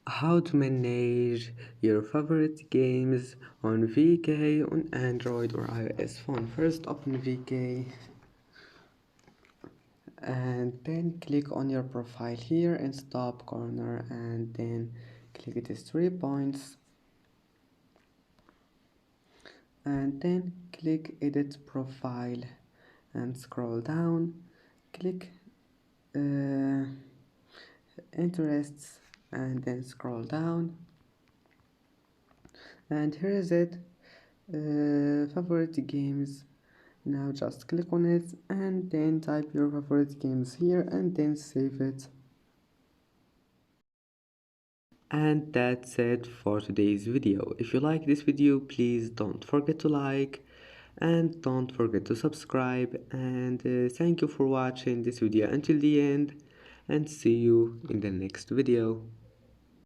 How to manage your favorite games on VK on Android or iOS phone. First open VK and then click on your profile here in top corner and then click these 3 points and then click edit profile and scroll down, click uh, interests and then scroll down and here is it, favorite games. Now just click on it and then type your favorite games here and then save it. And that's it for today's video. If you like this video, please don't forget to like and don't forget to subscribe, and thank you for watching this video until the end, and see you in the next video.